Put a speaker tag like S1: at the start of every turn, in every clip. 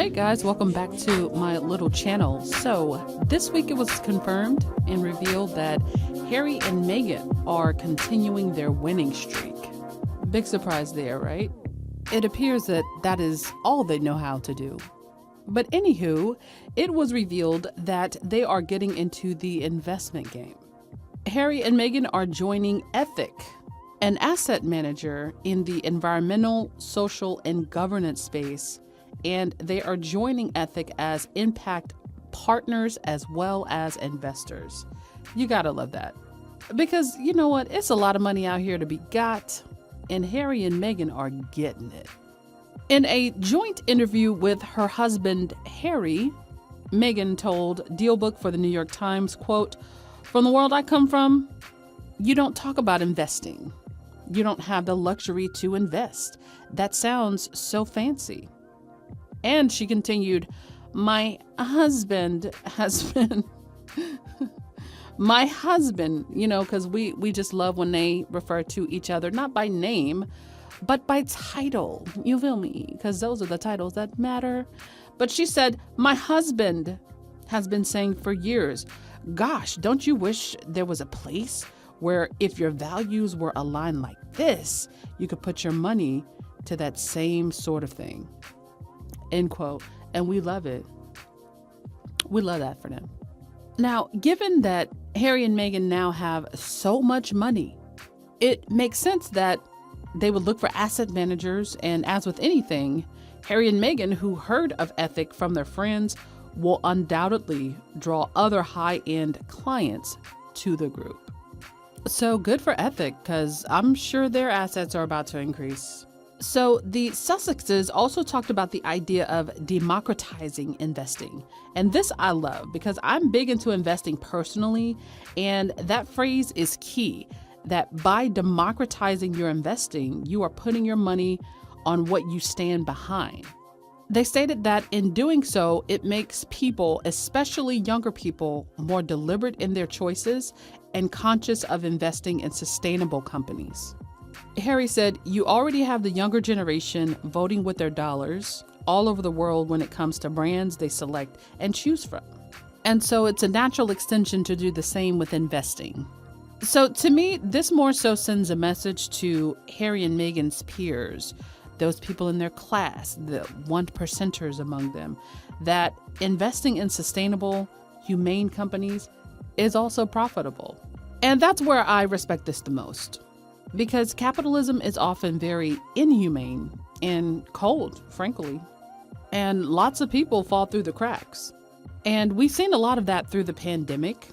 S1: Hey guys, welcome back to my little channel. So this week it was confirmed and revealed that Harry and Meghan are continuing their winning streak. Big surprise there, right? It appears that that is all they know how to do. But anywho, it was revealed that they are getting into the investment game. Harry and Meghan are joining Ethic, an asset manager in the environmental, social, and governance space, and they are joining Ethic as impact partners as well as investors. You gotta love that. Because you know what? It's a lot of money out here to be got, and Harry and Meghan are getting it. In a joint interview with her husband, Harry, Meghan told DealBook for the New York Times, quote, "From the world I come from, you don't talk about investing. You don't have the luxury to invest. That sounds so fancy." And she continued, my husband has been, because we just love when they refer to each other, not by name, but by title. You feel me? Because those are the titles that matter. But she said, my husband has been saying for years, gosh, don't you wish there was a place where if your values were aligned like this, you could put your money to that same sort of thing. End quote. And we love it. We love that for them. Now, given that Harry and Meghan now have so much money, it makes sense that they would look for asset managers. And as with anything, Harry and Meghan, who heard of Ethic from their friends, will undoubtedly draw other high-end clients to the group. So good for Ethic, because I'm sure their assets are about to increase. So the Sussexes also talked about the idea of democratizing investing. And this I love because I'm big into investing personally. And that phrase is key, that by democratizing your investing, you are putting your money on what you stand behind. They stated that in doing so, it makes people, especially younger people, more deliberate in their choices and conscious of investing in sustainable companies. Harry said, you already have the younger generation voting with their dollars all over the world when it comes to brands they select and choose from. And so it's a natural extension to do the same with investing. So to me, this more so sends a message to Harry and Meghan's peers, those people in their class, the 1%ers among them, that investing in sustainable, humane companies is also profitable. And that's where I respect this the most. Because capitalism is often very inhumane and cold, frankly. And lots of people fall through the cracks. And we've seen a lot of that through the pandemic.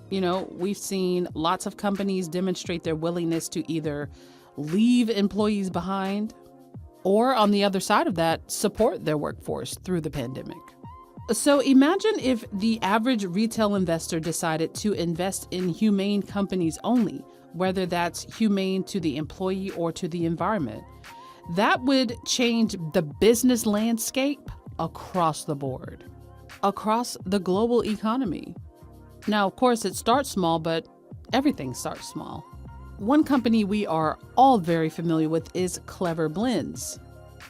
S1: We've seen lots of companies demonstrate their willingness to either leave employees behind or, on the other side of that, support their workforce through the pandemic. So imagine if the average retail investor decided to invest in humane companies only, whether that's humane to the employee or to the environment. That would change the business landscape across the board, across the global economy. Now, of course, it starts small, but everything starts small. One company we are all very familiar with is Clever Blends.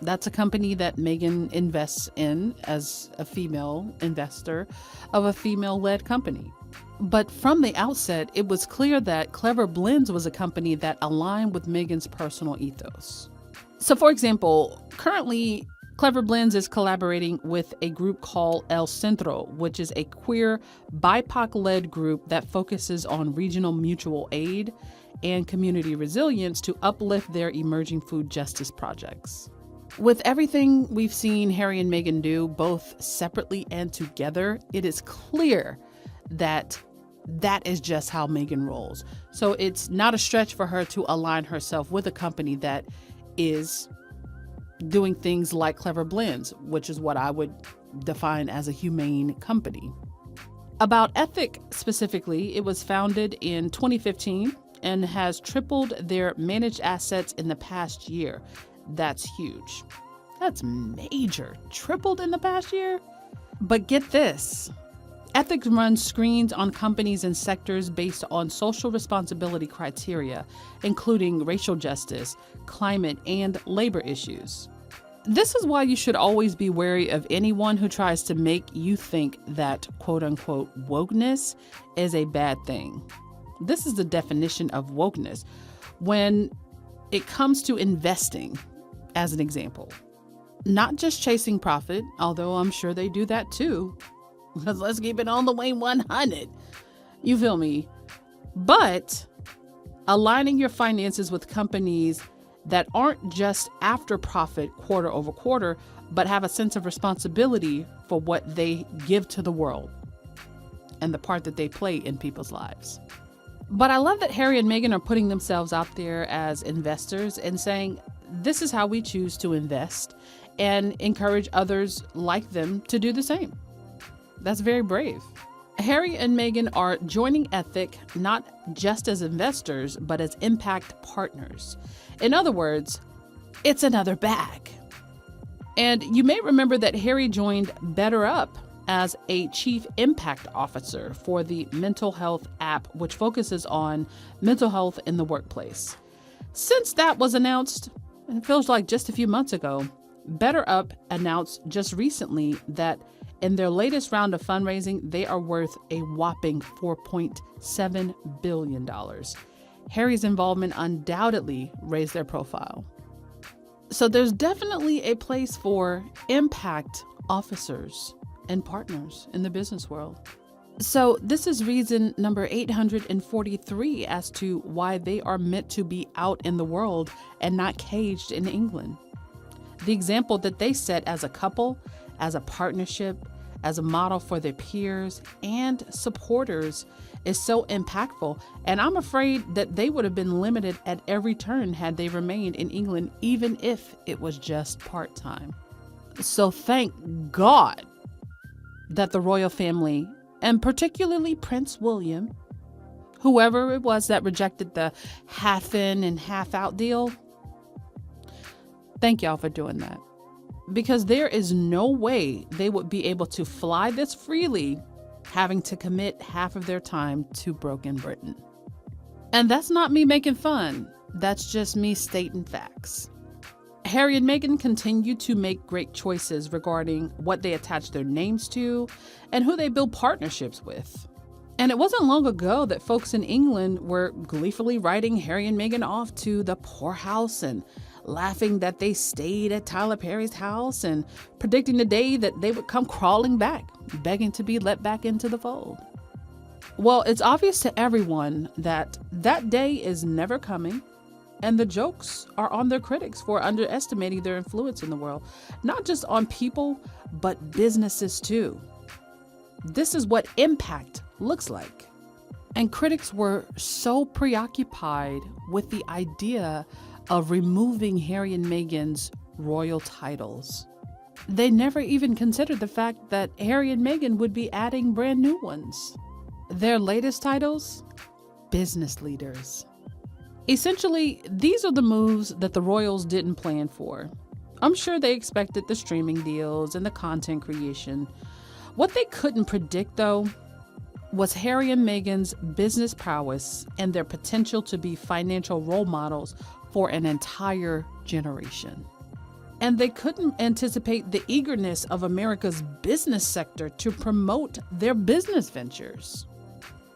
S1: That's a company that Meghan invests in as a female investor of a female-led company. But from the outset, it was clear that Clever Blends was a company that aligned with Meghan's personal ethos. So, for example, currently, Clever Blends is collaborating with a group called El Centro, which is a queer, BIPOC-led group that focuses on regional mutual aid and community resilience to uplift their emerging food justice projects. With everything we've seen Harry and Meghan do, both separately and together, it is clear that is just how Meghan rolls. So it's not a stretch for her to align herself with a company that is doing things like Clever Blends, which is what I would define as a humane company. About Ethic specifically, it was founded in 2015 and has tripled their managed assets in the past year. That's huge. That's major. Tripled in the past year? But get this. Ethics runs screens on companies and sectors based on social responsibility criteria, including racial justice, climate, and labor issues. This is why you should always be wary of anyone who tries to make you think that quote unquote wokeness is a bad thing. This is the definition of wokeness when it comes to investing, as an example. Not just chasing profit, although I'm sure they do that too. Because let's keep it on the way 100. You feel me? But aligning your finances with companies that aren't just after profit quarter over quarter, but have a sense of responsibility for what they give to the world and the part that they play in people's lives. But I love that Harry and Meghan are putting themselves out there as investors and saying, this is how we choose to invest, and encourage others like them to do the same. That's very brave. Harry and Meghan are joining Ethic not just as investors, but as impact partners. In other words, it's another bag. And you may remember that Harry joined BetterUp as a chief impact officer for the mental health app, which focuses on mental health in the workplace. Since that was announced, and it feels like just a few months ago, BetterUp announced just recently that in their latest round of fundraising, they are worth a whopping $4.7 billion. Harry's involvement undoubtedly raised their profile. So there's definitely a place for impact officers and partners in the business world. So this is reason number 843 as to why they are meant to be out in the world and not caged in England. The example that they set as a couple, as a partnership, as a model for their peers and supporters is so impactful. And I'm afraid that they would have been limited at every turn had they remained in England, even if it was just part-time. So thank God that the royal family, and particularly Prince William, whoever it was that rejected the half in and half out deal, thank y'all for doing that. Because there is no way they would be able to fly this freely, having to commit half of their time to broken Britain. And that's not me making fun. That's just me stating facts. Harry and Meghan continue to make great choices regarding what they attach their names to and who they build partnerships with. And it wasn't long ago that folks in England were gleefully writing Harry and Meghan off to the poorhouse and laughing that they stayed at Tyler Perry's house and predicting the day that they would come crawling back, begging to be let back into the fold. Well, it's obvious to everyone that that day is never coming, and the jokes are on their critics for underestimating their influence in the world, not just on people, but businesses too. This is what impact looks like. And critics were so preoccupied with the idea of removing Harry and Meghan's royal titles. They never even considered the fact that Harry and Meghan would be adding brand new ones. Their latest titles? Business leaders. Essentially, these are the moves that the royals didn't plan for. I'm sure they expected the streaming deals and the content creation. What they couldn't predict, though, was Harry and Meghan's business prowess and their potential to be financial role models for an entire generation. And they couldn't anticipate the eagerness of America's business sector to promote their business ventures.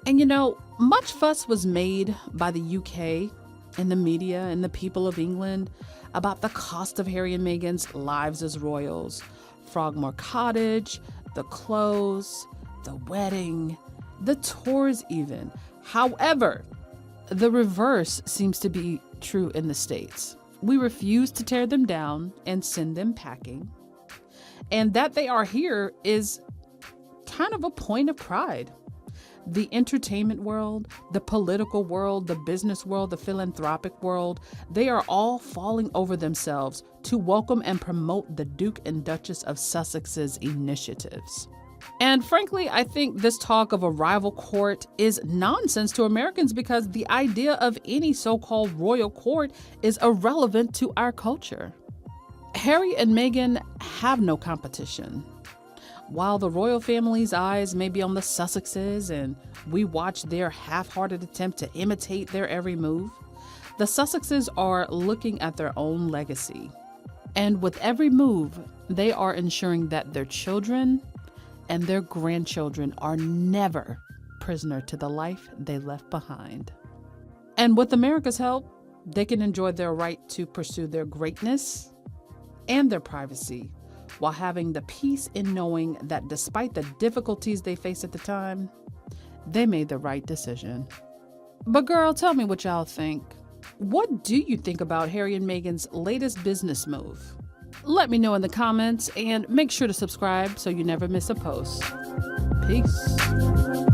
S1: And much fuss was made by the UK and the media and the people of England about the cost of Harry and Meghan's lives as royals. Frogmore Cottage, the clothes, the wedding, the tours even. However, the reverse seems to be true in the States. We refuse to tear them down and send them packing. And that they are here is kind of a point of pride. The entertainment world, the political world, the business world, the philanthropic world, they are all falling over themselves to welcome and promote the Duke and Duchess of Sussex's initiatives. And frankly, I think this talk of a rival court is nonsense to Americans because the idea of any so-called royal court is irrelevant to our culture. Harry and Meghan have no competition. While the royal family's eyes may be on the Sussexes and we watch their half-hearted attempt to imitate their every move, the Sussexes are looking at their own legacy. And with every move, they are ensuring that their children and their grandchildren are never prisoner to the life they left behind. And with America's help, they can enjoy their right to pursue their greatness and their privacy while having the peace in knowing that despite the difficulties they faced at the time, they made the right decision. But girl, tell me what y'all think. What do you think about Harry and Meghan's latest business move? Let me know in the comments and make sure to subscribe so you never miss a post. Peace.